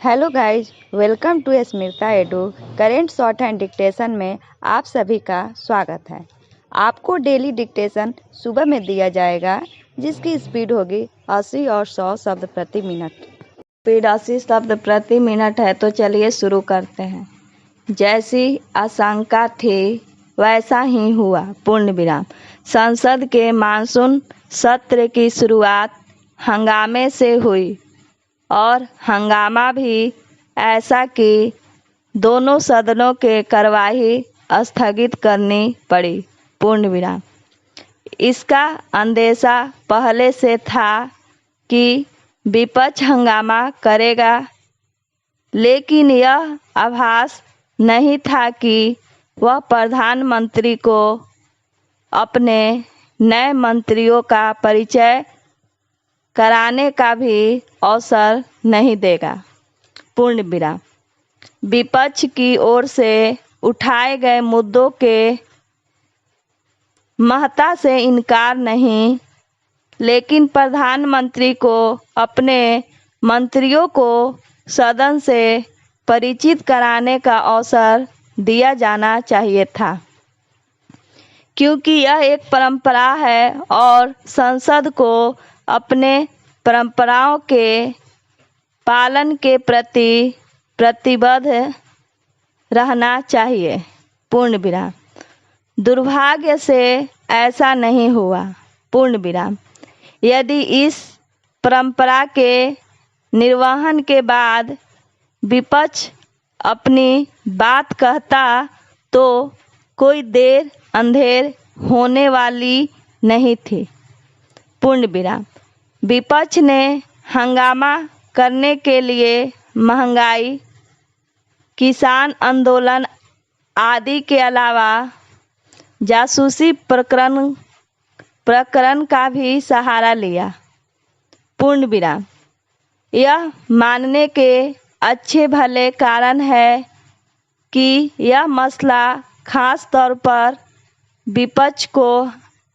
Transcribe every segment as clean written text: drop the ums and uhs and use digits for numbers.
Hello guys, welcome to Smita Edu. Current shorthand dictation में आप सभी का स्वागत है। आपको डेली डिक्टेशन सुबह में दिया जाएगा, जिसकी स्पीड होगी 80 और 100 शब्द प्रति मिनट। स्पीड 80 शब्द प्रति मिनट है, तो चलिए शुरू करते हैं। जैसी आशंका थी वैसा ही हुआ, पूर्ण विराम। संसद के मानसून सत्र की शुरुआत हंगामे से हुई और हंगामा भी ऐसा कि दोनों सदनों के कार्यवाही स्थगित करनी पड़ी, पूर्ण विराम। इसका अंदेशा पहले से था कि विपक्ष हंगामा करेगा, लेकिन यह आभास नहीं था कि वह प्रधानमंत्री को अपने नए मंत्रियों का परिचय कराने का भी अवसर नहीं देगा, पूर्ण विराम। विपक्ष की ओर से उठाए गए मुद्दों के महत्ता से इनकार नहीं, लेकिन प्रधानमंत्री को अपने मंत्रियों को सदन से परिचित कराने का अवसर दिया जाना चाहिए था, क्योंकि यह एक परंपरा है और संसद को अपने परंपराओं के पालन के प्रति प्रतिबद्ध रहना चाहिए, पूर्ण विराम। दुर्भाग्य से ऐसा नहीं हुआ, पूर्ण विराम। यदि इस परंपरा के निर्वहन के बाद विपक्ष अपनी बात कहता तो कोई देर अंधेर होने वाली नहीं थी, पूर्ण विराम। विपक्ष ने हंगामा करने के लिए महंगाई, किसान आंदोलन आदि के अलावा जासूसी प्रकरण का भी सहारा लिया, पूर्ण विराम। यह मानने के अच्छे भले कारण है कि यह मसला खास तौर पर विपक्ष को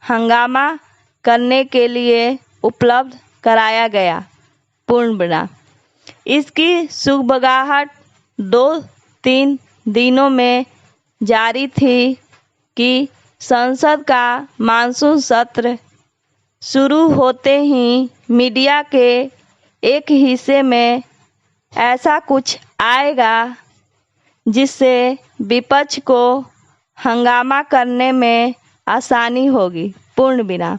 हंगामा करने के लिए उपलब्ध कराया गया, पूर्ण विराम। इसकी सुगबुगाहट 2-3 दिनों में जारी थी कि संसद का मानसून सत्र शुरू होते ही मीडिया के एक हिस्से में ऐसा कुछ आएगा जिससे विपक्ष को हंगामा करने में आसानी होगी, पूर्ण विराम।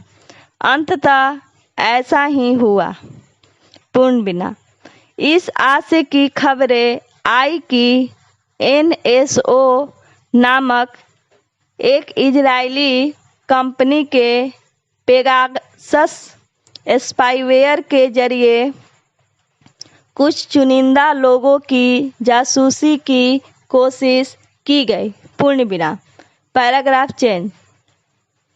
अंततः ऐसा ही हुआ, पूर्ण विराम। इस आशय की खबरें आई कि NSO नामक एक इजरायली कंपनी के पेगासस स्पाईवेयर के जरिए कुछ चुनिंदा लोगों की जासूसी की कोशिश की गई, पूर्ण विराम। Paragraph change.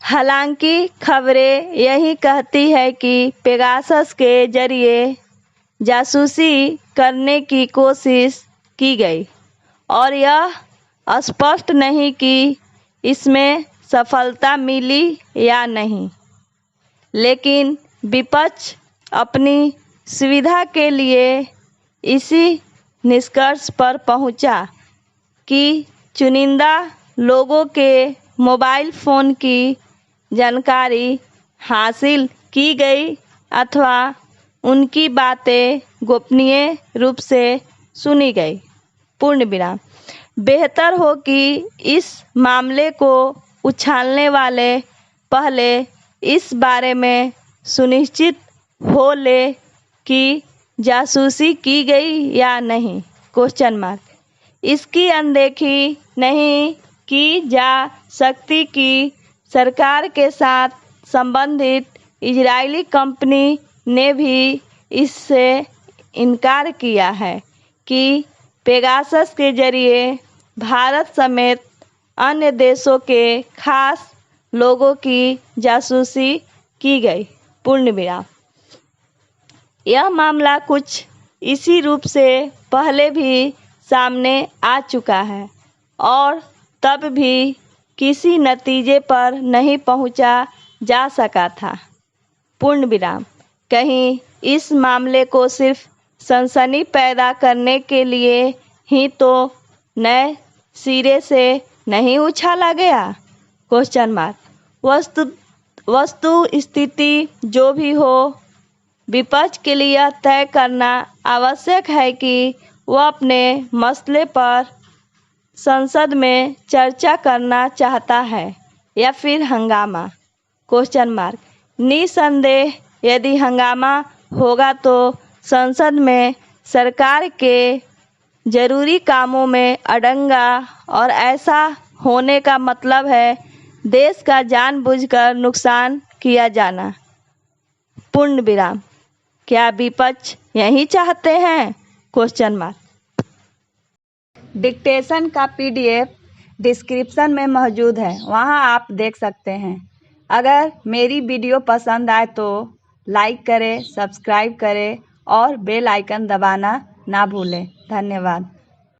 हालांकि खबरें यही कहती है कि पेगासस के जरिए जासूसी करने की कोशिश की गई और यह स्पष्ट नहीं कि इसमें सफलता मिली या नहीं, लेकिन विपक्ष अपनी सुविधा के लिए इसी निष्कर्ष पर पहुंचा कि चुनिंदा लोगों के मोबाइल फ़ोन की जानकारी हासिल की गई अथवा उनकी बातें गोपनीय रूप से सुनी गई, पूर्ण विराम। बेहतर हो कि इस मामले को उछालने वाले पहले इस बारे में सुनिश्चित हो ले कि जासूसी की गई या नहीं, क्वेश्चन मार्क। इसकी अनदेखी नहीं की जा सकती कि सरकार के साथ संबंधित इजरायली कंपनी ने भी इससे इनकार किया है कि पेगासस के जरिए भारत समेत अन्य देशों के खास लोगों की जासूसी की गई, पूर्ण विराम। यह मामला कुछ इसी रूप से पहले भी सामने आ चुका है और तब भी किसी नतीजे पर नहीं पहुंचा जा सका था, पूर्ण विराम। कहीं इस मामले को सिर्फ सनसनी पैदा करने के लिए ही तो नए सिरे से नहीं उछाला गया? Question mark. वस्तु स्थिति जो भी हो, विपक्ष के लिए यह तय करना आवश्यक है कि वह अपने मसले पर संसद में चर्चा करना चाहता है या फिर हंगामा? Question mark. निसंदेह यदि हंगामा होगा तो संसद में सरकार के जरूरी कामों में अड़ंगा, और ऐसा होने का मतलब है देश का जानबूझकर नुकसान किया जाना। पूर्ण विराम। क्या विपक्ष यही चाहते हैं? Question mark. डिक्टेशन का PDF डिस्क्रिप्शन में मौजूद है, वहां आप देख सकते हैं। अगर मेरी वीडियो पसंद आए तो लाइक करें, सब्सक्राइब करें और बेल आइकन दबाना ना भूलें। धन्यवाद।